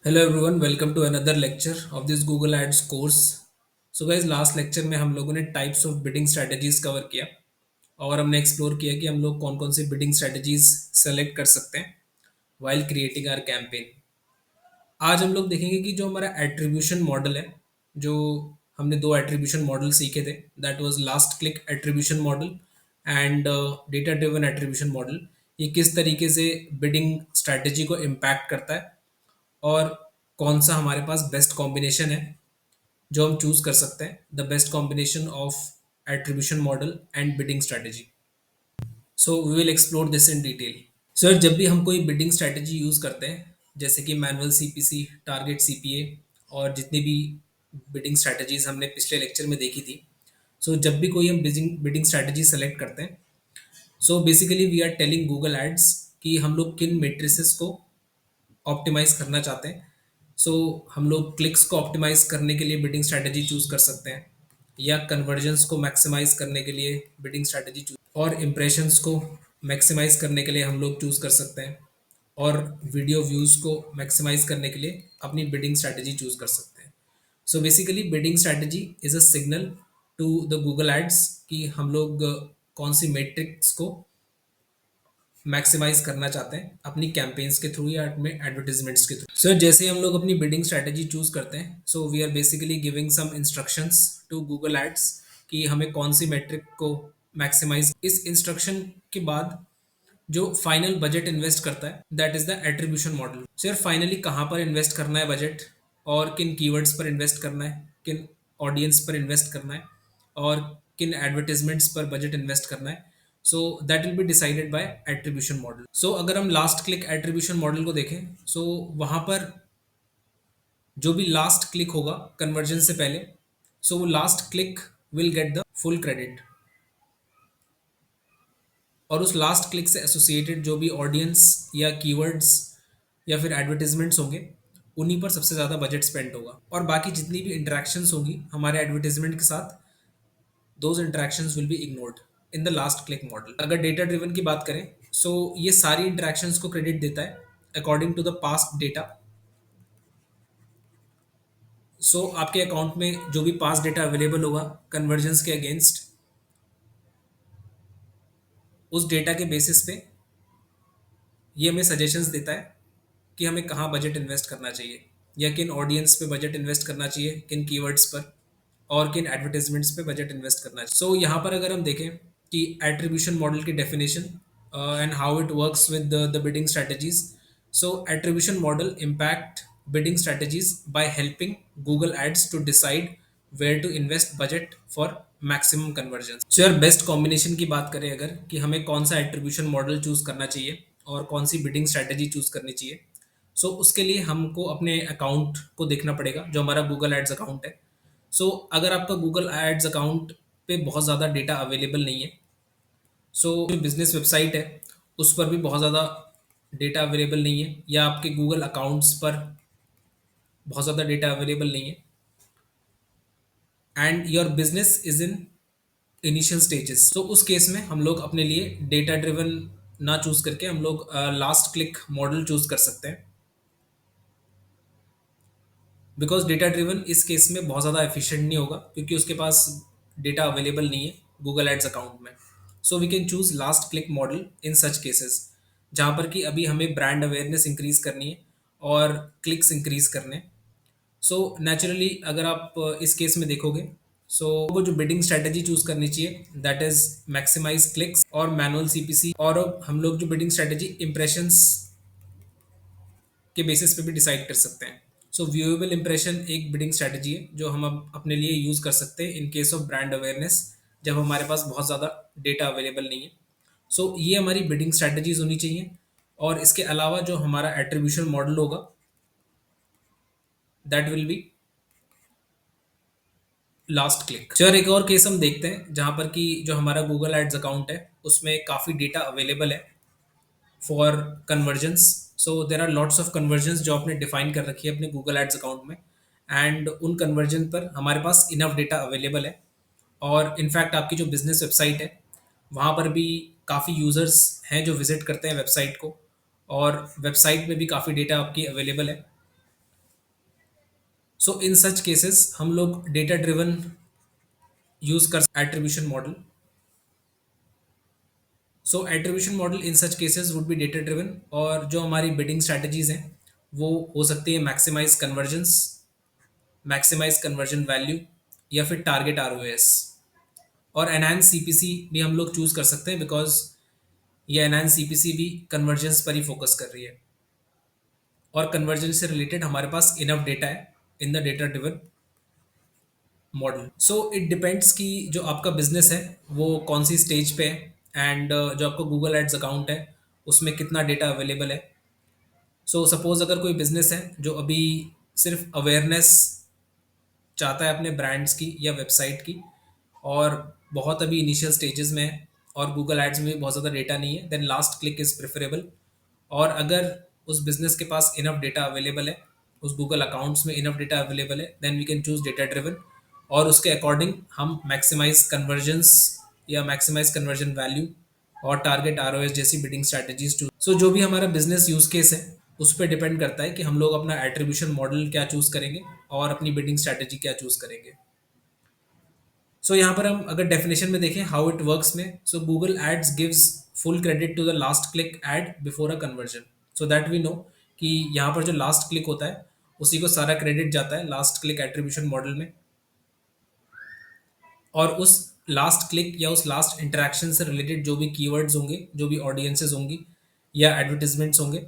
Hello everyone, welcome to another lecture of this Google Ads course. So guys, last lecture में हम लोगों ने types of bidding strategies cover किया और हमने एक्सप्लोर किया कि हम लोग कौन कौन सी बिडिंग स्ट्रेटजीज सेलेक्ट कर सकते हैं वाइल क्रिएटिंग आवर कैंपेन। आज हम लोग देखेंगे कि जो हमारा एट्रीब्यूशन मॉडल है, जो हमने दो एट्रीब्यूशन मॉडल सीखे थे, that was last click attribution model and data driven attribution model. ये किस तरीके से बिडिंग स्ट्रेटजी को इम्पैक्ट करता है और कौन सा हमारे पास बेस्ट कॉम्बिनेशन है जो हम चूज कर सकते हैं, the best combination of attribution model and bidding strategy. So we will explore this in detail. Sir, जब भी हम कोई बिडिंग स्ट्रेटजी यूज करते हैं, जैसे कि मैनुअल सीपीसी, टारगेट सीपीए और जितनी भी बिडिंग स्ट्रेटजीज हमने पिछले लेक्चर में देखी थी, सो जब भी कोई हम बिडिंग बिडिंग स्ट्रेटजी सेलेक्ट करते हैं, so basically we are telling Google Ads कि हम लोग किन मेट्रिसेस को ऑप्टिमाइज करना चाहते हैं। सो हम लोग क्लिक्स को ऑप्टिमाइज करने के लिए बिडिंग स्ट्रैटेजी चूज कर सकते हैं, या कन्वर्जन्स को मैक्सिमाइज करने के लिए बिडिंग स्ट्रैटेजी चूज, और इम्प्रेशंस को मैक्सिमाइज करने के लिए हम लोग चूज कर सकते हैं, और वीडियो व्यूज को मैक्सिमाइज करने के लिए अपनी बिडिंग स्ट्रैटेजी चूज कर सकते हैं। So basically bidding strategy is a signal to the Google Ads कि हम लोग कौन सी मैट्रिक्स को मैक्सिमाइज करना चाहते हैं अपनी कैंपेन्स के थ्रू या अपने एडवर्टीजमेंट्स के थ्रू। सर, जैसे हम लोग अपनी बिडिंग स्ट्रैटेजी चूज करते हैं, so we are basically giving some instructions to Google Ads कि हमें कौन सी मैट्रिक को मैक्सिमाइज। इस इंस्ट्रक्शन के बाद जो फाइनल बजट इन्वेस्ट करता है, that is the attribution model. Sir, finally कहाँ पर इन्वेस्ट करना है बजट, और किन कीवर्ड्स पर इन्वेस्ट करना है, किन ऑडियंस पर इन्वेस्ट करना है, और किन एडवर्टीजमेंट्स पर बजट इन्वेस्ट करना है, so that will be decided by attribution model. So अगर हम लास्ट क्लिक एट्रीब्यूशन मॉडल को देखें, सो वहाँ पर जो भी लास्ट क्लिक होगा कन्वर्जन से पहले, सो वो last click will get the full credit, और उस लास्ट क्लिक से एसोसिएटेड जो भी ऑडियंस या कीवर्ड्स या फिर एडवर्टीजमेंट्स होंगे, उन्हीं पर सबसे ज़्यादा बजट स्पेंड होगा, और बाकी जितनी भी इंटरेक्शंस होंगी हमारे एडवर्टीजमेंट के साथ, those interactions will be ignored in the last click model. अगर डेटा ड्रिवन की बात करें, सो ये सारी इंटरेक्शंस को क्रेडिट देता है according to the past data. So आपके अकाउंट में जो भी पास्ट डेटा अवेलेबल होगा कन्वर्जन्स के अगेंस्ट, उस डेटा के बेसिस पे ये हमें सजेशंस देता है कि हमें कहाँ बजट इन्वेस्ट करना चाहिए, या किन ऑडियंस पे बजट इन्वेस्ट करना चाहिए, किन कीवर्ड्स पर, और किन एडवर्टीजमेंट्स पे बजट इन्वेस्ट करना चाहिए। सो यहाँ पर अगर हम देखें कि एट्रीब्यूशन मॉडल की definition and how it works with the bidding strategies. So attribution model impact bidding strategies by helping Google Ads to decide where to invest budget for maximum conversion. So यार, best combination की बात करें अगर, कि हमें कौन सा attribution model choose करना चाहिए और कौन सी बिडिंग स्ट्रेटजी चूज करनी चाहिए, सो उसके लिए हमको अपने अकाउंट को देखना पड़ेगा, जो हमारा गूगल एड्स अकाउंट है। सो अगर आपका गूगल एड्स अकाउंट पे बहुत ज़्यादा डेटा अवेलेबल नहीं है, सो जो बिजनेस वेबसाइट है उस पर भी बहुत ज़्यादा डेटा अवेलेबल नहीं है, या आपके गूगल अकाउंट्स पर बहुत ज़्यादा डेटा अवेलेबल नहीं है, and your business is in initial stages, तो उस केस में हम लोग अपने लिए डेटा ड्रिवन ना चूज करके हम लोग लास्ट क्लिक मॉडल चूज कर सकते हैं, बिकॉज डेटा ड्रिवन इस केस में बहुत ज़्यादा एफिशिएंट नहीं होगा क्योंकि उसके पास डेटा अवेलेबल नहीं है गूगल एड्स अकाउंट में। So we can choose last click model in such cases, जहाँ पर कि अभी हमें ब्रांड अवेयरनेस इंक्रीज करनी है और क्लिक्स इंक्रीज करने हैं। सो नेचुरली अगर आप इस केस में देखोगे, सो वो जो बिडिंग स्ट्रेटजी चूज करनी चाहिए, दैट इज मैक्सिमाइज क्लिक्स और मैनुअल सीपीसी, और हम लोग जो बिडिंग स्ट्रेटजी इंप्रेशंस के बेसिस पे भी डिसाइड कर सकते हैं। सो व्यूएबल इंप्रेशन एक बिडिंग स्ट्रेटजी है जो हम अब अपने लिए यूज़ कर सकते हैं in case of brand awareness, जब हमारे पास बहुत ज़्यादा डेटा अवेलेबल नहीं है। सो ये हमारी बिडिंग स्ट्रेटजीज होनी चाहिए, और इसके अलावा जो हमारा एट्रीब्यूशन मॉडल होगा, that will B last click. Sir, एक और केस हम देखते हैं जहाँ पर कि जो हमारा गूगल एड्स अकाउंट है उसमें काफ़ी डेटा अवेलेबल है for conversions. So there are lots of conversions जो आपने डिफाइन कर रखी है अपने गूगल एड्स अकाउंट में, एंड उन कन्वर्जन पर हमारे पास इनफ डेटा अवेलेबल है, और इनफैक्ट आपकी जो बिजनेस वेबसाइट है वहाँ पर भी काफ़ी यूज़र्स हैं जो विजिट करते हैं वेबसाइट को, और वेबसाइट में भी काफ़ी डेटा आपकी अवेलेबल है। सो इन सच केसेस हम लोग डेटा ड्रिवन यूज कर attribution model. So attribution model in such cases would be data driven, और जो हमारी बिडिंग स्ट्रैटेजीज हैं वो हो सकती है maximize conversions, maximize conversion value, या फिर टारगेट आरओएस. और एनहांस सीपीसी भी हम लोग चूज कर सकते हैं, बिकॉज ये एनहांस सीपीसी भी कन्वर्जेंस पर ही फोकस कर रही है, और कन्वर्जेंस से रिलेटेड हमारे पास इनफ डेटा है in the data driven model. So it depends कि जो आपका बिजनेस है वो कौन सी स्टेज पे है, एंड जो आपका गूगल एड्स अकाउंट है उसमें कितना डेटा अवेलेबल है. सो सपोज अगर कोई बिजनेस है जो अभी सिर्फ अवेयरनेस चाहता है अपने ब्रांड्स की या वेबसाइट की, और बहुत अभी इनिशियल स्टेजेस में है, और गूगल एड्स में भी बहुत ज़्यादा डेटा नहीं है, then last click is preferable. और अगर उस बिजनेस के पास इनफ डेटा अवेलेबल है, उस गूगल अकाउंट्स में इनफ डेटा अवेलेबल है, then we can choose data driven, और उसके अकॉर्डिंग हम मैक्सिमाइज कन्वर्जन्स या मैक्सिमाइज कन्वर्जन वैल्यू और टारगेट आरओएस जैसी बिडिंग स्ट्रैटेजीज चूज. सो जो भी हमारा बिजनेस यूज केस है उस पर डिपेंड करता है कि हम लोग अपना एट्रीब्यूशन मॉडल क्या चूज करेंगे और अपनी बिडिंग स्ट्रैटेजी क्या चूज करेंगे. सो यहाँ पर हम अगर डेफिनेशन में देखें हाउ इट वर्क्स में, so Google Ads gives full credit to the last click ad before a conversion, so that we know कि यहाँ पर जो लास्ट क्लिक होता है उसी को सारा क्रेडिट जाता है लास्ट क्लिक एट्रीब्यूशन मॉडल में, और उस लास्ट क्लिक या उस लास्ट इंटरेक्शन से रिलेटेड जो भी कीवर्ड्स होंगे, जो भी ऑडियंसेस होंगी या एडवर्टीजमेंट्स होंगे,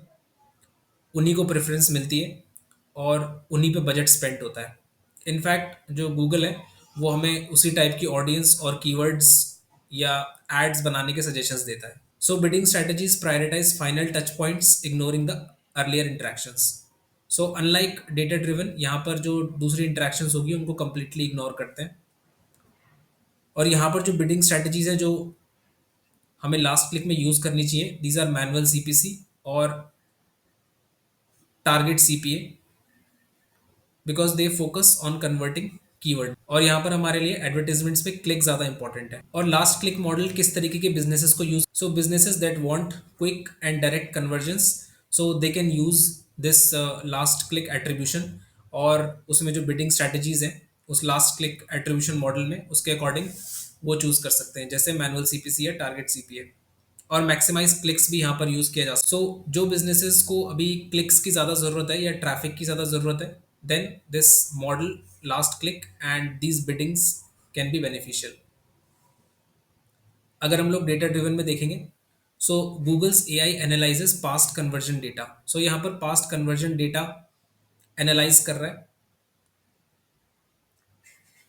उन्हीं को प्रेफरेंस मिलती है और उन्हीं पे बजट स्पेंड होता है. इनफैक्ट जो गूगल है वो हमें उसी टाइप की ऑडियंस और कीवर्ड्स या एड्स बनाने के सजेशंस देता है. So bidding strategies prioritise final touch points ignoring the earlier interactions. So unlike data driven, यहाँ पर जो दूसरी इंटरेक्शंस होगी उनको कंप्लीटली इग्नोर करते हैं. और यहाँ पर जो बिडिंग स्ट्रेटजीज है जो हमें लास्ट क्लिक में यूज करनी चाहिए, दीज आर मैनुअल सीपीसी और target CPA, because they focus on converting keyword. और यहाँ पर हमारे लिए एडवर्टीजमेंट्स पे क्लिक ज़्यादा इंपॉर्टेंट है. और लास्ट क्लिक मॉडल किस तरीके के बिजनेसेस को use, so businesses that want quick and direct convergence, so they can use this last click attribution, और उसमें जो बिडिंग स्ट्रैटेजीज हैं उस लास्ट क्लिक एट्रीब्यूशन मॉडल में उसके अकॉर्डिंग वो चूज कर सकते हैं, जैसे मैनुअल सीपीसी या टारगेट सीपीए. और मैक्सिमाइज क्लिक्स भी यहाँ पर यूज किया जा सकता है. सो जो बिजनेसेस को अभी क्लिक्स की ज़्यादा ज़रूरत है या ट्रैफिक की ज़्यादा ज़रूरत है, then this model last click and these biddings can be beneficial. अगर हम लोग डेटा ड्रिवन में देखेंगे, so Google's AI analyses past conversion data. So यहाँ पर पास्ट कन्वर्जन डेटा एनालाइज कर रहा है,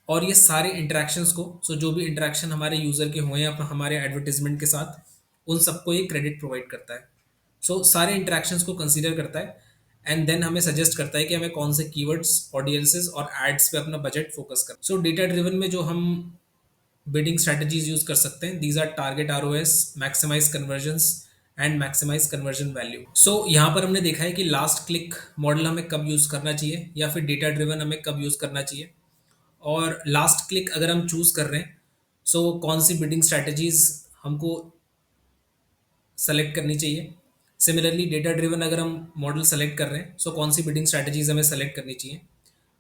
और ये सारे इंटरेक्शंस को, सो जो भी इंटरेक्शन हमारे यूज़र के हुए हैं हमारे एडवर्टीजमेंट के साथ, उन सबको ये क्रेडिट प्रोवाइड करता है. सो सारे इंटरेक्शंस को कंसीडर करता है, एंड देन हमें सजेस्ट करता है कि हमें कौन से कीवर्ड्स, ऑडियंसेस और एड्स पे अपना बजट फोकस कर. सो डेटा ड्रिवन में जो हम बिडिंग स्ट्रेटजीज यूज कर सकते हैं, these are target ROAS, maximise conversions and maximise conversion value. So यहाँ पर हमने देखा है कि लास्ट क्लिक मॉडल हमें कब यूज करना चाहिए या फिर डेटा ड्रिवन हमें कब यूज करना चाहिए, और लास्ट क्लिक अगर हम चूज कर रहे हैं सो कौन सी बिडिंग स्ट्रैटेजीज हमको सेलेक्ट करनी चाहिए. सिमिलरली डेटा ड्रिवन अगर हम मॉडल सेलेक्ट कर रहे हैं सो कौन सी बिडिंग स्ट्रैटेजीज हमें सेलेक्ट करनी चाहिए.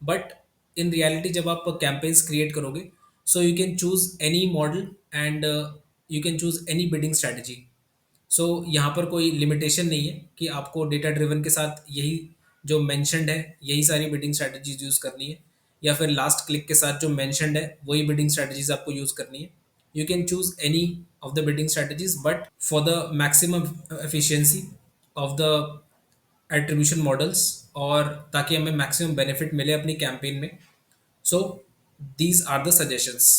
बट इन रियलिटी जब आप कैंपेन्स क्रिएट करोगे, so you can choose any model and you can choose any bidding strategy. So यहाँ पर कोई लिमिटेशन नहीं है कि आपको डेटा ड्रिवन के साथ यही जो मैंशनड है यही सारी बिडिंग स्ट्रैटेजीज यूज़ करनी है, या फिर लास्ट क्लिक के साथ जो मैंशनड है वही बिडिंग स्ट्रैटेजीज आपको यूज़ करनी है. You can choose any of the bidding strategies, but for the maximum efficiency of the attribution models, और ताकि हमें मैक्सिमम बेनिफिट मिले अपनी कैंपेन में, so these are the suggestions.